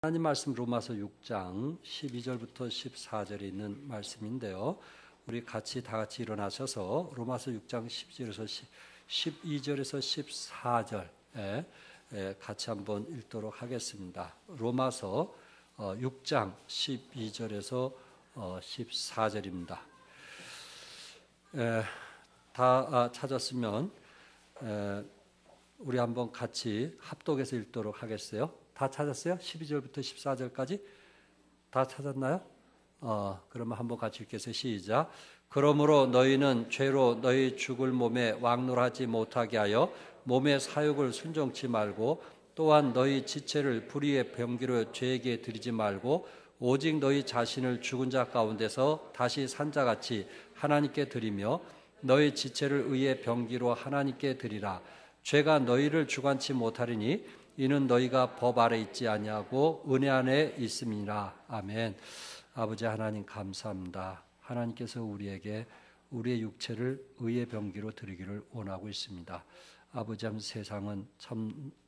하나님 말씀 로마서 6장 12절부터 14절에 있는 말씀인데요. 우리 다 같이 일어나셔서 로마서 6장 12절에서 14절에 같이 한번 읽도록 하겠습니다. 로마서 6장 12절에서 14절입니다. 다 찾았으면 우리 한번 같이 합독해서 읽도록 하겠어요. 다 찾았어요? 12절부터 14절까지 다 찾았나요? 그러면 한번 같이 읽겠어요. 시작. 그러므로 너희는 죄로 너희 죽을 몸에 왕노하지 못하게 하여 몸의 사욕을 순종치 말고, 또한 너희 지체를 불의의 병기로 죄에게 드리지 말고, 오직 너희 자신을 죽은 자 가운데서 다시 산 자같이 하나님께 드리며 너희 지체를 의의 병기로 하나님께 드리라. 죄가 너희를 주관치 못하리니 이는 너희가 법 아래 있지 아니하고 은혜 안에 있음이니라. 아멘. 아버지 하나님 감사합니다. 하나님께서 우리에게 우리의 육체를 의의 병기로 드리기를 원하고 있습니다. 아버지 한 세상은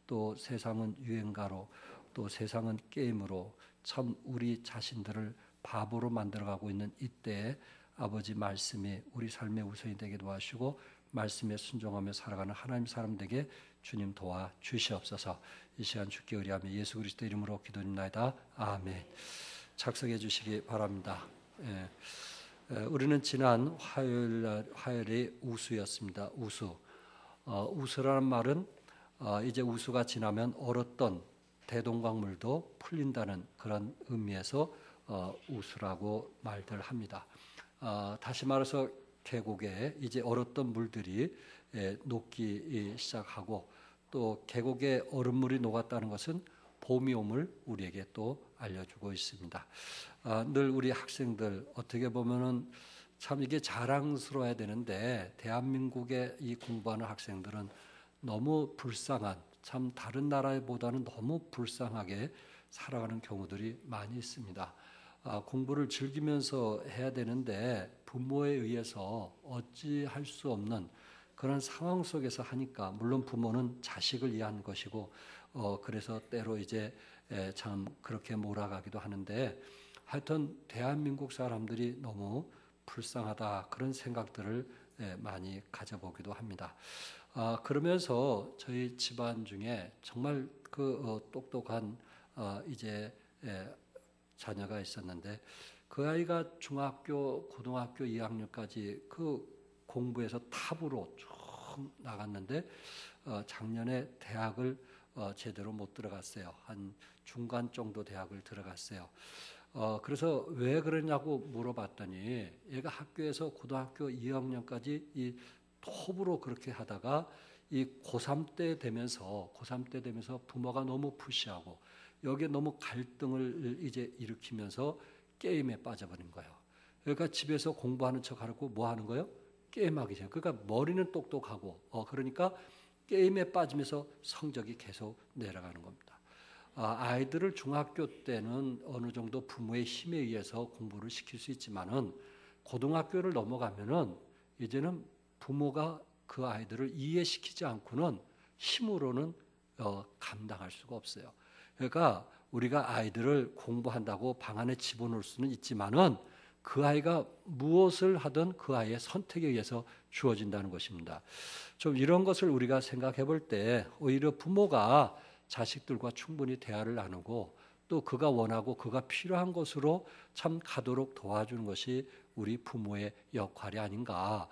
또 세상은 유행가로, 또 세상은 게임으로 참 우리 자신들을 바보로 만들어가고 있는 이때에 아버지 말씀이 우리 삶의 우선이 되게 도와주시고 말씀에 순종하며 살아가는 하나님 사람들에게 주님 도와 주시옵소서. 이 시간 주께 의뢰하며 예수 그리스도 이름으로 기도드립니다. 아멘. 착석해 주시기 바랍니다. 우리는 지난 화요일이 우수였습니다. 우수. 우수라는 말은 이제 우수가 지나면 얼었던 대동강물도 풀린다는 그런 의미에서 우수라고 말들 합니다. 다시 말해서 계곡에 이제 얼었던 물들이 녹기 시작하고, 또 계곡에 얼음물이 녹았다는 것은 봄이 옴을 우리에게 또 알려주고 있습니다. 늘 우리 학생들 어떻게 보면은 참 이게 자랑스러워야 되는데, 대한민국에 이 공부하는 학생들은 너무 불쌍한, 참 다른 나라보다는 너무 불쌍하게 살아가는 경우들이 많이 있습니다. 공부를 즐기면서 해야 되는데 부모에 의해서 어찌할 수 없는 그런 상황 속에서 하니까, 물론 부모는 자식을 위한 것이고 그래서 때로 이제 참 그렇게 몰아가기도 하는데, 하여튼 대한민국 사람들이 너무 불쌍하다 그런 생각들을 많이 가져보기도 합니다. 그러면서 저희 집안 중에 정말 똑똑한 이제 자녀가 있었는데, 그 아이가 중학교, 고등학교 2학년까지 그 공부에서 탑으로 쭉 나갔는데 작년에 대학을 제대로 못 들어갔어요. 한 중간 정도 대학을 들어갔어요. 그래서 왜 그러냐고 물어봤더니, 얘가 학교에서 고등학교 2학년까지 이 톱으로 그렇게 하다가 이 고3 때 되면서 부모가 너무 푸시하고 여기에 너무 갈등을 이제 일으키면서 게임에 빠져버린 거예요. 그러니까 집에서 공부하는 척하고 뭐 하는 거예요? 게임하기 시작. 그러니까 머리는 똑똑하고 그러니까 게임에 빠지면서 성적이 계속 내려가는 겁니다. 아이들을 중학교 때는 어느 정도 부모의 힘에 의해서 공부를 시킬 수 있지만은 고등학교를 넘어가면은 이제는 부모가 그 아이들을 이해시키지 않고는 힘으로는 감당할 수가 없어요. 그러니까 우리가 아이들을 공부한다고 방 안에 집어넣을 수는 있지만은 그 아이가 무엇을 하든 그 아이의 선택에 의해서 주어진다는 것입니다. 좀 이런 것을 우리가 생각해 볼 때 오히려 부모가 자식들과 충분히 대화를 나누고, 또 그가 원하고 그가 필요한 것으로 참 가도록 도와주는 것이 우리 부모의 역할이 아닌가,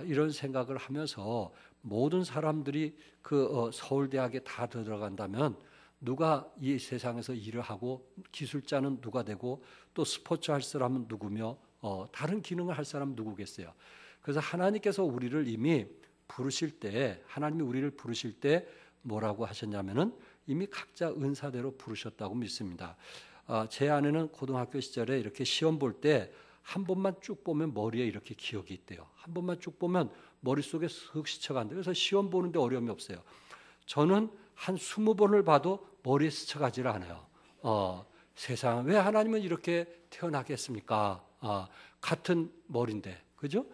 이런 생각을 하면서 모든 사람들이 서울대학에 다 들어간다면 누가 이 세상에서 일을 하고, 기술자는 누가 되고, 또 스포츠 할 사람은 누구며 다른 기능을 할 사람은 누구겠어요. 그래서 하나님께서 우리를 이미 하나님이 우리를 부르실 때 뭐라고 하셨냐면은 이미 각자 은사대로 부르셨다고 믿습니다. 제 아내는 고등학교 시절에 이렇게 시험 볼 때 한 번만 쭉 보면 머리에 이렇게 기억이 있대요. 한 번만 쭉 보면 머릿속에 슥 스쳐간대요. 그래서 시험 보는데 어려움이 없어요. 저는 한 20번을 봐도 머리에 스쳐가지를 않아요. 세상 왜 하나님은 이렇게 태어나게 했습니까? 같은 머리인데, 그죠?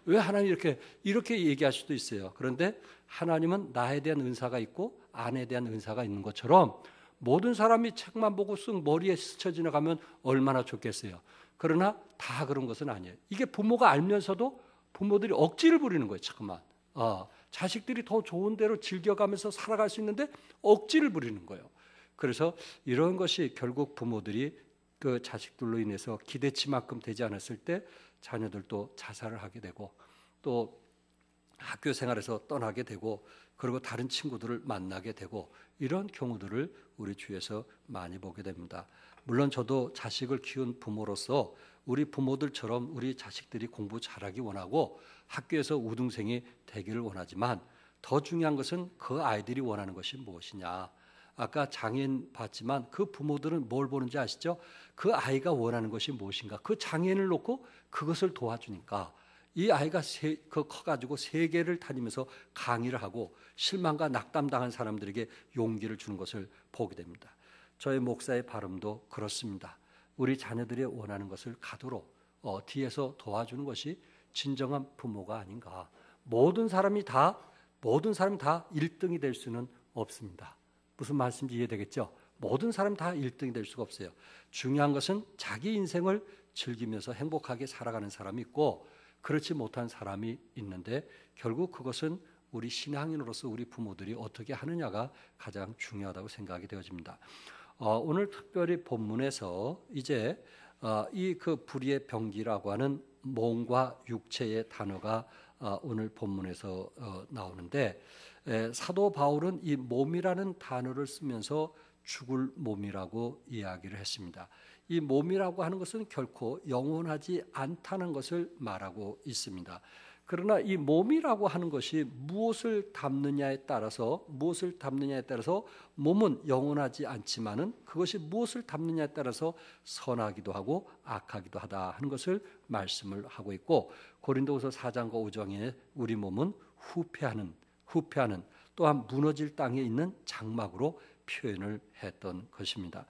왜 하나님 이렇게 얘기할 수도 있어요. 그런데 하나님은 나에 대한 은사가 있고 아내에 대한 은사가 있는 것처럼 모든 사람이 책만 보고 쓱 머리에 스쳐 지나가면 얼마나 좋겠어요. 그러나 다 그런 것은 아니에요. 이게 부모가 알면서도 부모들이 억지를 부리는 거예요. 잠깐만. 자식들이 더 좋은 대로 즐겨가면서 살아갈 수 있는데 억지를 부리는 거예요. 그래서 이런 것이 결국 부모들이 그 자식들로 인해서 기대치만큼 되지 않았을 때 자녀들도 자살을 하게 되고 또 학교 생활에서 떠나게 되고 그리고 다른 친구들을 만나게 되고 이런 경우들을 우리 주위에서 많이 보게 됩니다. 물론 저도 자식을 키운 부모로서 우리 부모들처럼 우리 자식들이 공부 잘하기 원하고 학교에서 우등생이 되기를 원하지만 더 중요한 것은 그 아이들이 원하는 것이 무엇이냐. 아까 장애인 봤지만 그 부모들은 뭘 보는지 아시죠? 그 아이가 원하는 것이 무엇인가. 그 장애인을 놓고 그것을 도와주니까 이 아이가 커가지고 세계를 다니면서 강의를 하고 실망과 낙담당한 사람들에게 용기를 주는 것을 보게 됩니다. 저희 목사의 발음도 그렇습니다. 우리 자녀들이 원하는 것을 가도록 뒤에서 도와주는 것이 진정한 부모가 아닌가. 모든 사람이 다 1등이 될 수는 없습니다. 무슨 말씀인지 이해되겠죠? 모든 사람 다 1등이 될 수가 없어요. 중요한 것은 자기 인생을 즐기면서 행복하게 살아가는 사람이 있고 그렇지 못한 사람이 있는데 결국 그것은 우리 신앙인으로서 우리 부모들이 어떻게 하느냐가 가장 중요하다고 생각이 되어집니다. 오늘 특별히 본문에서 이제 이 그 불의의 병기라고 하는 몸과 육체의 단어가 오늘 본문에서 나오는데 사도 바울은 이 몸이라는 단어를 쓰면서 죽을 몸이라고 이야기를 했습니다. 이 몸이라고 하는 것은 결코 영원하지 않다는 것을 말하고 있습니다. 그러나 이 몸이라고 하는 것이 무엇을 담느냐에 따라서 몸은 영원하지 않지만은 그것이 무엇을 담느냐에 따라서 선하기도 하고 악하기도 하다 하는 것을 말씀을 하고 있고 고린도후서 4장과 5장에 우리 몸은 후패하는 또한 무너질 땅에 있는 장막으로 표현을 했던 것입니다.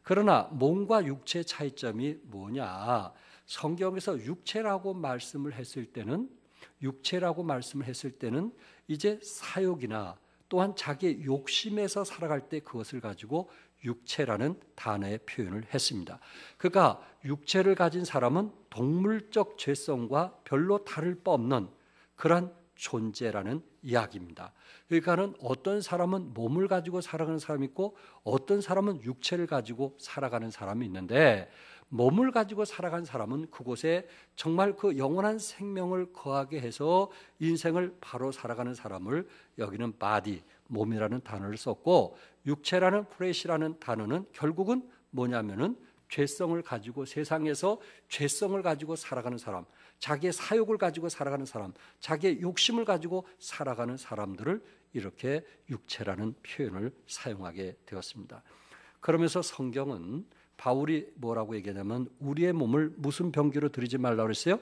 그러나 몸과 육체의 차이점이 뭐냐? 성경에서 육체라고 말씀을 했을 때는 이제 사욕이나 또한 자기의 욕심에서 살아갈 때 그것을 가지고 육체라는 단어의 표현을 했습니다. 그러니까 육체를 가진 사람은 동물적 죄성과 별로 다를 바 없는 그런 존재라는 이야기입니다. 그러니까는 어떤 사람은 몸을 가지고 살아가는 사람이 있고 어떤 사람은 육체를 가지고 살아가는 사람이 있는데 몸을 가지고 살아가는 사람은 그곳에 정말 그 영원한 생명을 거하게 해서 인생을 바로 살아가는 사람을 여기는 바디, 몸이라는 단어를 썼고 육체라는 플레시라는 단어는 결국은 뭐냐면은 죄성을 가지고 세상에서 죄성을 가지고 살아가는 사람, 자기의 사욕을 가지고 살아가는 사람, 자기의 욕심을 가지고 살아가는 사람들을 이렇게 육체라는 표현을 사용하게 되었습니다. 그러면서 성경은 바울이 뭐라고 얘기하냐면 우리의 몸을 무슨 병기로 들이지 말라고 그랬어요?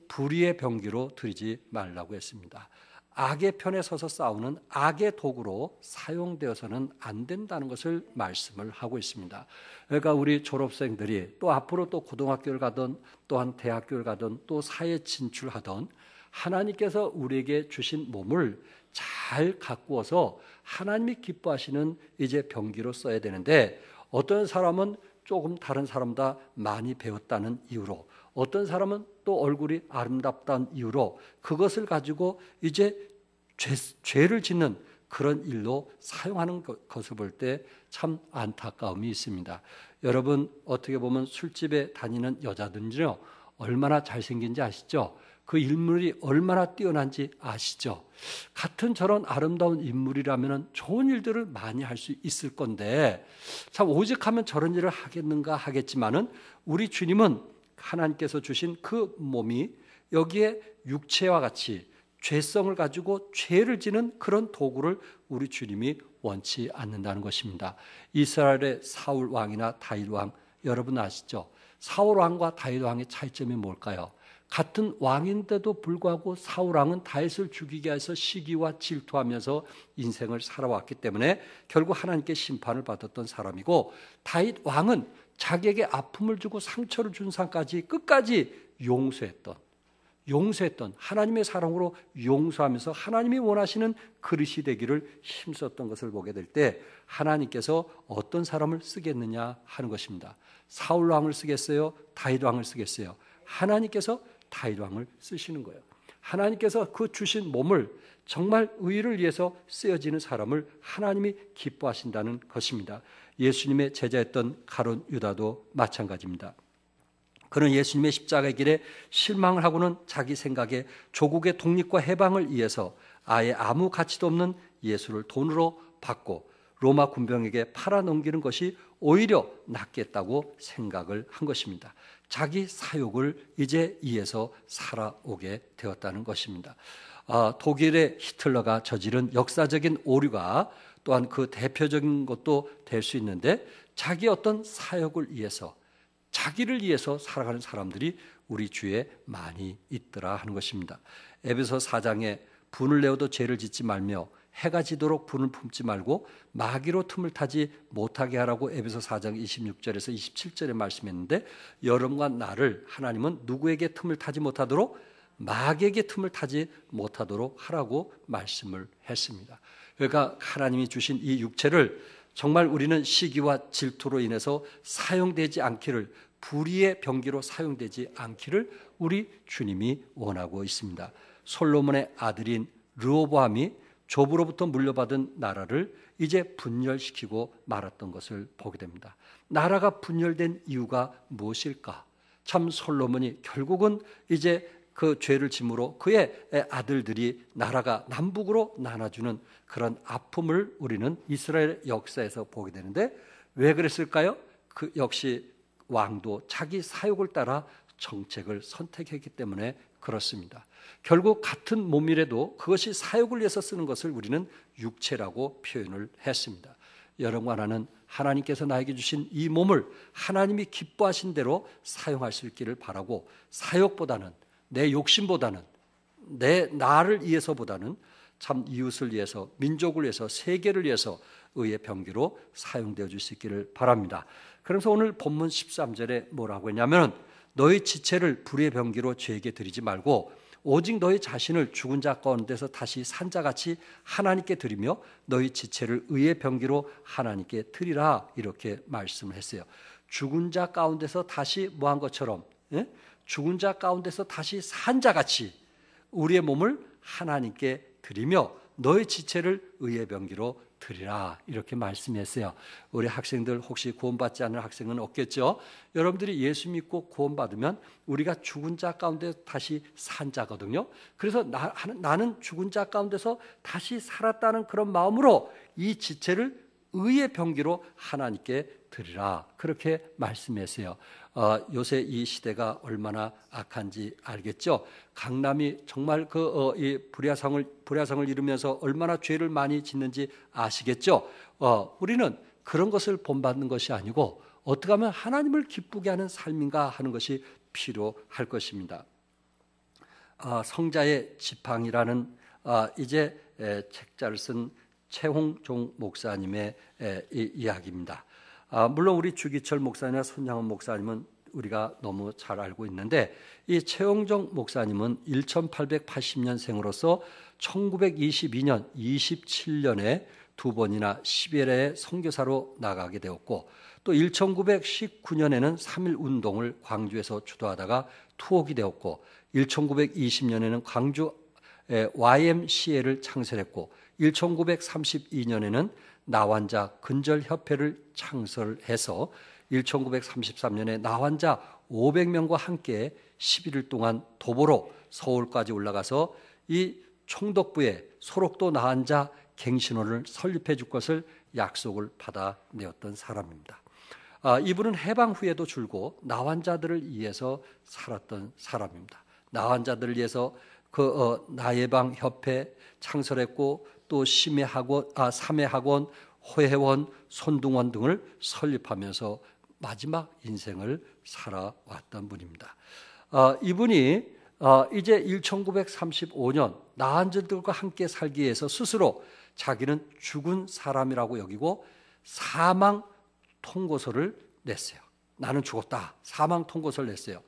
불의의 병기로 들이지 말라고 했습니다. 악의 편에 서서 싸우는 악의 도구로 사용되어서는 안 된다는 것을 말씀을 하고 있습니다. 그러니까 우리 졸업생들이 또 앞으로 또 고등학교를 가든 또한 대학교를 가든 또 사회 진출하든 하나님께서 우리에게 주신 몸을 잘 가꾸어서 하나님이 기뻐하시는 이제 병기로 써야 되는데 어떤 사람은 조금 다른 사람보다 많이 배웠다는 이유로 어떤 사람은 또 얼굴이 아름답다는 이유로 그것을 가지고 이제 죄를 짓는 그런 일로 사용하는 것을 볼 때 참 안타까움이 있습니다. 여러분 어떻게 보면 술집에 다니는 여자든지요 얼마나 잘생긴지 아시죠? 그 인물이 얼마나 뛰어난지 아시죠? 같은 저런 아름다운 인물이라면 좋은 일들을 많이 할 수 있을 건데 참 오직하면 저런 일을 하겠는가 하겠지만은 우리 주님은 하나님께서 주신 그 몸이 여기에 육체와 같이 죄성을 가지고 죄를 지는 그런 도구를 우리 주님이 원치 않는다는 것입니다. 이스라엘의 사울 왕이나 다윗 왕 여러분 아시죠? 사울 왕과 다윗 왕의 차이점이 뭘까요? 같은 왕인데도 불구하고 사울 왕은 다윗을 죽이게 해서 시기와 질투하면서 인생을 살아왔기 때문에 결국 하나님께 심판을 받았던 사람이고 다윗 왕은 자기에게 아픔을 주고 상처를 준 사람까지 끝까지 용서했던 용서했던, 하나님의 사랑으로 용서하면서 하나님이 원하시는 그릇이 되기를 힘썼던 것을 보게 될 때 하나님께서 어떤 사람을 쓰겠느냐 하는 것입니다. 사울 왕을 쓰겠어요? 다윗 왕을 쓰겠어요? 하나님께서 다윗 왕을 쓰시는 거예요. 하나님께서 그 주신 몸을 정말 의를 위해서 쓰여지는 사람을 하나님이 기뻐하신다는 것입니다. 예수님의 제자였던 가룟 유다도 마찬가지입니다. 그는 예수님의 십자가의 길에 실망을 하고는 자기 생각에 조국의 독립과 해방을 위해서 아예 아무 가치도 없는 예수를 돈으로 받고 로마 군병에게 팔아넘기는 것이 오히려 낫겠다고 생각을 한 것입니다. 자기 사욕을 이제 이에서 살아오게 되었다는 것입니다. 독일의 히틀러가 저지른 역사적인 오류가 또한 그 대표적인 것도 될 수 있는데 자기 어떤 사욕을 위해서 자기를 위해서 살아가는 사람들이 우리 주위에 많이 있더라 하는 것입니다. 에베소 4장에 분을 내어도 죄를 짓지 말며 해가 지도록 분을 품지 말고 마귀로 틈을 타지 못하게 하라고 에베소 4장 26절에서 27절에 말씀했는데 여러분과 나를 하나님은 누구에게 틈을 타지 못하도록 마귀에게 틈을 타지 못하도록 하라고 말씀을 했습니다. 그러니까 하나님이 주신 이 육체를 정말 우리는 시기와 질투로 인해서 사용되지 않기를, 불의의 병기로 사용되지 않기를 우리 주님이 원하고 있습니다. 솔로몬의 아들인 르호보암이 조부로부터 물려받은 나라를 이제 분열시키고 말았던 것을 보게 됩니다. 나라가 분열된 이유가 무엇일까? 참 솔로몬이 결국은 이제 그 죄를 짐으로 그의 아들들이 나라가 남북으로 나눠주는 그런 아픔을 우리는 이스라엘 역사에서 보게 되는데 왜 그랬을까요? 그 역시 왕도 자기 사욕을 따라 정책을 선택했기 때문에 그렇습니다. 결국 같은 몸이라도 그것이 사욕을 위해서 쓰는 것을 우리는 육체라고 표현을 했습니다. 여러분과 나는 하나님께서 나에게 주신 이 몸을 하나님이 기뻐하신 대로 사용할 수 있기를 바라고 사욕보다는 내 욕심보다는 내 나를 위해서보다는 참 이웃을 위해서 민족을 위해서 세계를 위해서 의의 병기로 사용되어 줄 수 있기를 바랍니다. 그래서 오늘 본문 13절에 뭐라고 했냐면 너희 지체를 불의 병기로 죄에게 드리지 말고 오직 너희 자신을 죽은 자 가운데서 다시 산 자같이 하나님께 드리며 너희 지체를 의의 병기로 하나님께 드리라 이렇게 말씀을 했어요. 죽은 자 가운데서 다시 뭐한 것처럼 죽은 자 가운데서 다시 산 자같이 우리의 몸을 하나님께 드리며 너희 지체를 의의 병기로 드리라 이렇게 말씀했어요. 우리 학생들 혹시 구원받지 않은 학생은 없겠죠? 여러분들이 예수 믿고 구원받으면 우리가 죽은 자 가운데 다시 산 자거든요. 그래서 나는 죽은 자 가운데서 다시 살았다는 그런 마음으로 이 지체를 의의 병기로 하나님께 드리라 그렇게 말씀했어요. 요새 이 시대가 얼마나 악한지 알겠죠? 강남이 정말 이 불야성을 이루면서 얼마나 죄를 많이 짓는지 아시겠죠? 우리는 그런 것을 본받는 것이 아니고 어떻게 하면 하나님을 기쁘게 하는 삶인가 하는 것이 필요할 것입니다. 성자의 지팡이라는 이제 책자를 쓴 최홍종 목사님의 이야기입니다. 물론 우리 주기철 목사님이나 손양원 목사님은 우리가 너무 잘 알고 있는데 이 최홍종 목사님은 1880년생으로서 1922년, 27년에 두 번이나 시베리아에 선교사로 나가게 되었고 또 1919년에는 3.1 운동을 광주에서 주도하다가 투옥이 되었고 1920년에는 광주 YMCA를 창설했고 1932년에는 나환자 근절협회를 창설해서 1933년에 나환자 500명과 함께 11일 동안 도보로 서울까지 올라가서 이 총독부에 소록도 나환자 갱신원을 설립해 줄 것을 약속을 받아내었던 사람입니다. 이분은 해방 후에도 줄곧 나환자들을 위해서 살았던 사람입니다. 나환자들을 위해서 나예방 협회 창설했고 또 삼해학원, 호혜원, 손등원 등을 설립하면서 마지막 인생을 살아왔던 분입니다. 이분이 이제 1935년 나환자들과 함께 살기 위해서 스스로 자기는 죽은 사람이라고 여기고 사망 통고서를 냈어요. 나는 죽었다. 사망 통고서를 냈어요.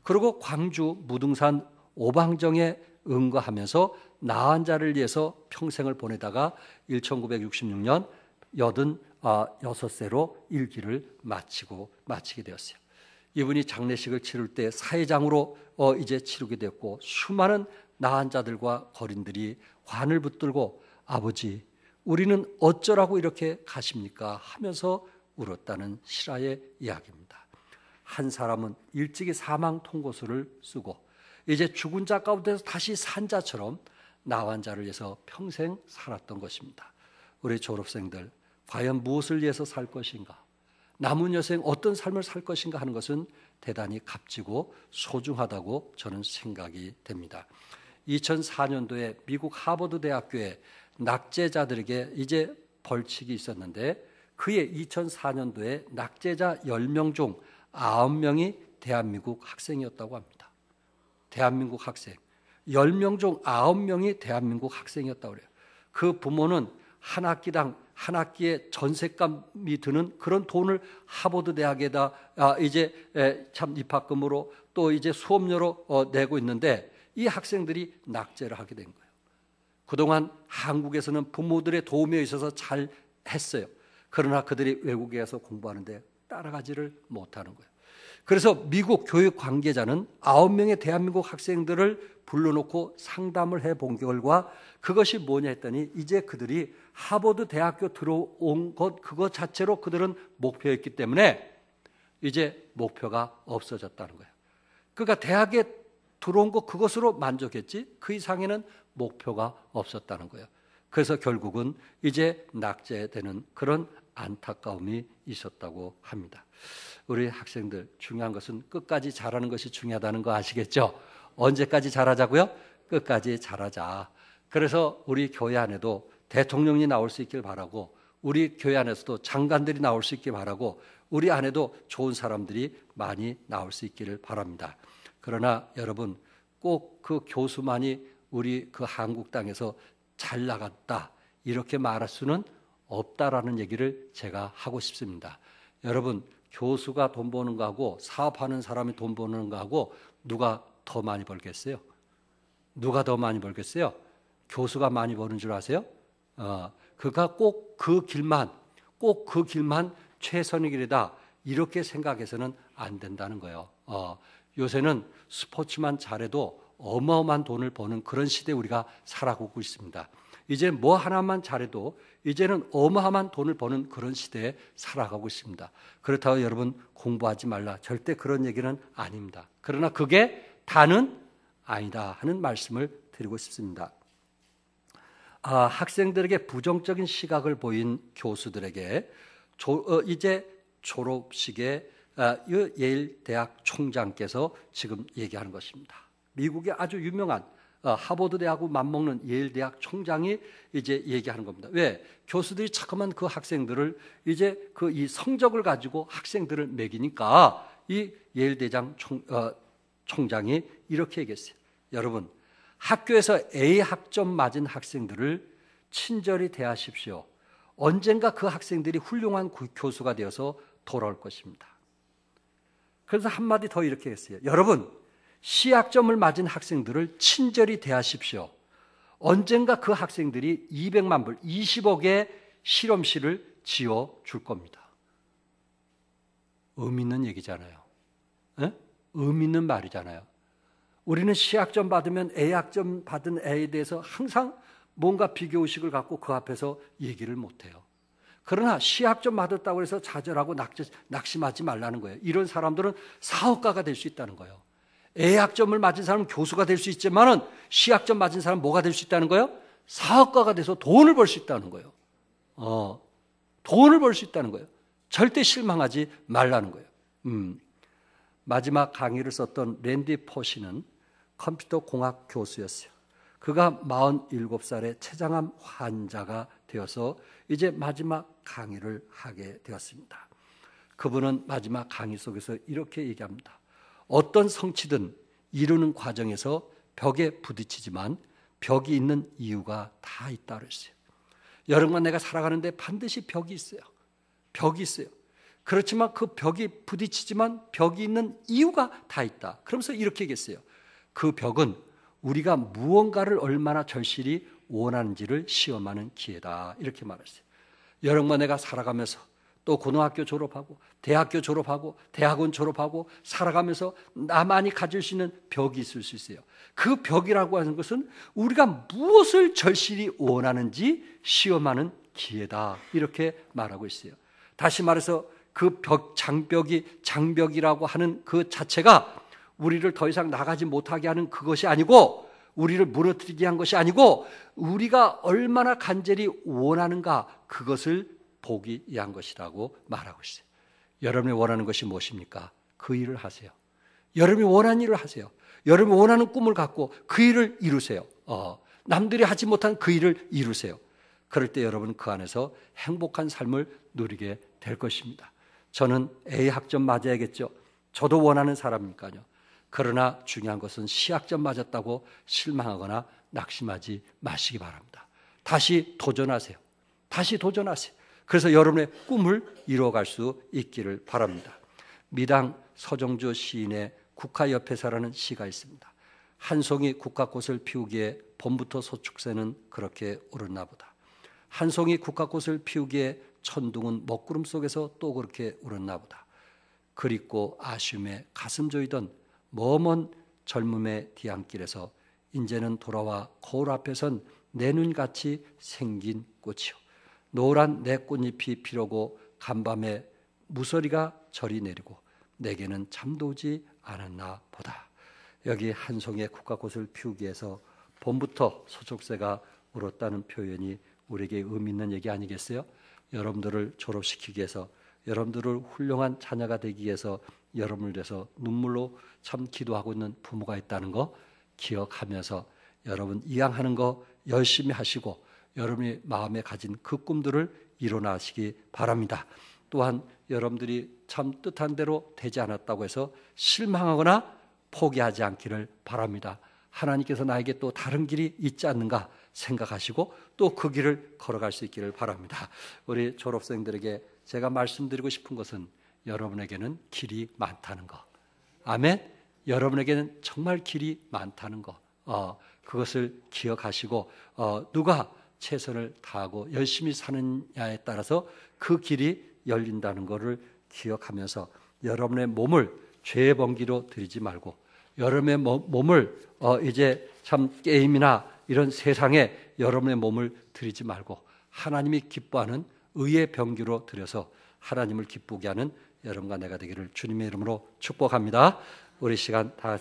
그리고 광주 무등산 오방정에 응거하면서 나한 자를 위해서 평생을 보내다가 1966년 86세로 일기를 마치게 되었어요. 이분이 장례식을 치를 때 사회장으로 이제 치르게 되었고, 수많은 나한 자들과 거린들이 관을 붙들고 아버지 우리는 어쩌라고 이렇게 가십니까 하면서 울었다는 실화의 이야기입니다. 한 사람은 일찍이 사망 통고서를 쓰고 이제 죽은 자 가운데서 다시 산 자처럼 나한 자를 위해서 평생 살았던 것입니다. 우리 졸업생들 과연 무엇을 위해서 살 것인가, 남은 여생 어떤 삶을 살 것인가 하는 것은 대단히 값지고 소중하다고 저는 생각이 됩니다. 2004년도에 미국 하버드 대학교에 낙제자들에게 이제 벌칙이 있었는데, 그해 2004년도에 낙제자 10명 중 9명이 대한민국 학생이었다고 합니다. 대한민국 학생 10명 중 9명이 대한민국 학생이었다고 그래요. 그 부모는 한 학기당 한 학기에 전셋값이 드는 그런 돈을 하버드 대학에다 이제 참 입학금으로 또 이제 수업료로 내고 있는데, 이 학생들이 낙제를 하게 된 거예요. 그동안 한국에서는 부모들의 도움에 있어서 잘 했어요. 그러나 그들이 외국에 가서 공부하는데 따라가지를 못하는 거예요. 그래서 미국 교육 관계자는 9명의 대한민국 학생들을 불러놓고 상담을 해본 결과 그것이 뭐냐 했더니, 이제 그들이 하버드 대학교 들어온 것 그것 자체로 그들은 목표였기 때문에 이제 목표가 없어졌다는 거예요. 그러니까 대학에 들어온 것 그것으로 만족했지 그 이상에는 목표가 없었다는 거예요. 그래서 결국은 이제 낙제되는 그런 안타까움이 있었다고 합니다. 우리 학생들 중요한 것은 끝까지 잘하는 것이 중요하다는 거 아시겠죠? 언제까지 잘하자고요? 끝까지 잘하자. 그래서 우리 교회 안에도 대통령이 나올 수 있길 바라고, 우리 교회 안에서도 장관들이 나올 수 있길 바라고, 우리 안에도 좋은 사람들이 많이 나올 수 있기를 바랍니다. 그러나 여러분, 꼭 그 교수만이 우리 그 한국 땅에서 잘 나갔다 이렇게 말할 수는 없다라는 얘기를 제가 하고 싶습니다. 여러분, 교수가 돈 버는 거하고 사업하는 사람이 돈 버는 거하고 누가 더 많이 벌겠어요? 누가 더 많이 벌겠어요? 교수가 많이 버는 줄 아세요? 그가 꼭 그 길만 최선의 길이다 이렇게 생각해서는 안 된다는 거예요. 요새는 스포츠만 잘해도 어마어마한 돈을 버는 그런 시대에 우리가 살아가고 있습니다. 이제 뭐 하나만 잘해도 이제는 어마어마한 돈을 버는 그런 시대에 살아가고 있습니다. 그렇다고 여러분 공부하지 말라, 절대 그런 얘기는 아닙니다. 그러나 그게 다는 아니다 하는 말씀을 드리고 싶습니다. 학생들에게 부정적인 시각을 보인 교수들에게 이제 졸업식에 예일 대학 총장께서 지금 얘기하는 것입니다. 미국의 아주 유명한 하버드 대학하고 맞먹는 예일 대학 총장이 이제 얘기하는 겁니다. 왜? 교수들이 자꾸만 그 학생들을 이제 이 성적을 가지고 학생들을 매기니까 이 예일 대장 총장이 이렇게 얘기했어요. 여러분, 학교에서 A 학점 맞은 학생들을 친절히 대하십시오. 언젠가 그 학생들이 훌륭한 교수가 되어서 돌아올 것입니다. 그래서 한마디 더 이렇게 했어요. 여러분, C학점을 맞은 학생들을 친절히 대하십시오. 언젠가 그 학생들이 200만 불, 20억의 실험실을 지어줄 겁니다. 의미 있는 얘기잖아요. 에? 의미 있는 말이잖아요. 우리는 C학점 받으면 A학점 받은 A에 대해서 항상 뭔가 비교의식을 갖고 그 앞에서 얘기를 못해요. 그러나 C학점 받았다고 해서 좌절하고 낙심하지 말라는 거예요. 이런 사람들은 사업가가 될 수 있다는 거예요. A학점을 맞은 사람은 교수가 될 수 있지만은 C학점 맞은 사람은 뭐가 될 수 있다는 거예요? 사업가가 돼서 돈을 벌 수 있다는 거예요. 돈을 벌 수 있다는 거예요. 절대 실망하지 말라는 거예요. 마지막 강의를 썼던 랜디 포시는 컴퓨터 공학 교수였어요. 그가 47살에 췌장암 환자가 되어서 이제 마지막 강의를 하게 되었습니다. 그분은 마지막 강의 속에서 이렇게 얘기합니다. 어떤 성취든 이루는 과정에서 벽에 부딪히지만 벽이 있는 이유가 다 있다 그랬어요. 여러분과 내가 살아가는데 반드시 벽이 있어요. 벽이 있어요. 그렇지만 그 벽이 부딪히지만 벽이 있는 이유가 다 있다. 그러면서 이렇게 얘기했어요. 그 벽은 우리가 무언가를 얼마나 절실히 원하는지를 시험하는 기회다. 이렇게 말했어요. 여러분과 내가 살아가면서 또 고등학교 졸업하고 대학교 졸업하고 대학원 졸업하고 살아가면서 나만이 가질 수 있는 벽이 있을 수 있어요. 그 벽이라고 하는 것은 우리가 무엇을 절실히 원하는지 시험하는 기회다. 이렇게 말하고 있어요. 다시 말해서 그 장벽이라고 하는 그 자체가 우리를 더 이상 나가지 못하게 하는 그것이 아니고, 우리를 무너뜨리게 한 것이 아니고, 우리가 얼마나 간절히 원하는가, 그것을 보기 위한 것이라고 말하고 있어요. 여러분이 원하는 것이 무엇입니까? 그 일을 하세요. 여러분이 원하는 일을 하세요. 여러분이 원하는 꿈을 갖고 그 일을 이루세요. 남들이 하지 못한 그 일을 이루세요. 그럴 때 여러분 그 안에서 행복한 삶을 누리게 될 것입니다. 저는 A 학점 맞아야겠죠. 저도 원하는 사람이니까요. 그러나 중요한 것은 C 학점 맞았다고 실망하거나 낙심하지 마시기 바랍니다. 다시 도전하세요. 다시 도전하세요. 그래서 여러분의 꿈을 이루어갈 수 있기를 바랍니다. 미당 서정주 시인의 국화옆에서라는 시가 있습니다. 한 송이 국화꽃을 피우기에 봄부터 소축새는 그렇게 울었나 보다. 한 송이 국화꽃을 피우기에 천둥은 먹구름 속에서 또 그렇게 울었나 보다. 그립고 아쉬움에 가슴 조이던 머먼 젊음의 뒤안길에서 이제는 돌아와 거울 앞에 선 내 눈같이 생긴 꽃이요. 노란 내 꽃잎이 피려고 간밤에 무서리가 저리 내리고 내게는 잠도 오지 않았나 보다. 여기 한 송이의 국화꽃을 피우기 위해서 봄부터 소축새가 울었다는 표현이 우리에게 의미 있는 얘기 아니겠어요? 여러분들을 졸업시키기 위해서, 여러분들을 훌륭한 자녀가 되기 위해서 여러분을 위해서 눈물로 참 기도하고 있는 부모가 있다는 거 기억하면서 여러분 이왕하는 거 열심히 하시고 여러분이 마음에 가진 그 꿈들을 이뤄나시기 바랍니다. 또한 여러분들이 참 뜻한 대로 되지 않았다고 해서 실망하거나 포기하지 않기를 바랍니다. 하나님께서 나에게 또 다른 길이 있지 않는가 생각하시고 또 그 길을 걸어갈 수 있기를 바랍니다. 우리 졸업생들에게 제가 말씀드리고 싶은 것은 여러분에게는 길이 많다는 거. 아멘. 여러분에게는 정말 길이 많다는 거. 그것을 기억하시고 누가 최선을 다하고 열심히 사느냐에 따라서 그 길이 열린다는 것을 기억하면서 여러분의 몸을 죄의 번기로 들이지 말고 여러분의 몸을 이제 참 게임이나 이런 세상에 여러분의 몸을 들이지 말고 하나님이 기뻐하는 의의 병기로 들여서 하나님을 기쁘게 하는 여러분과 내가 되기를 주님의 이름으로 축복합니다. 우리 시간 다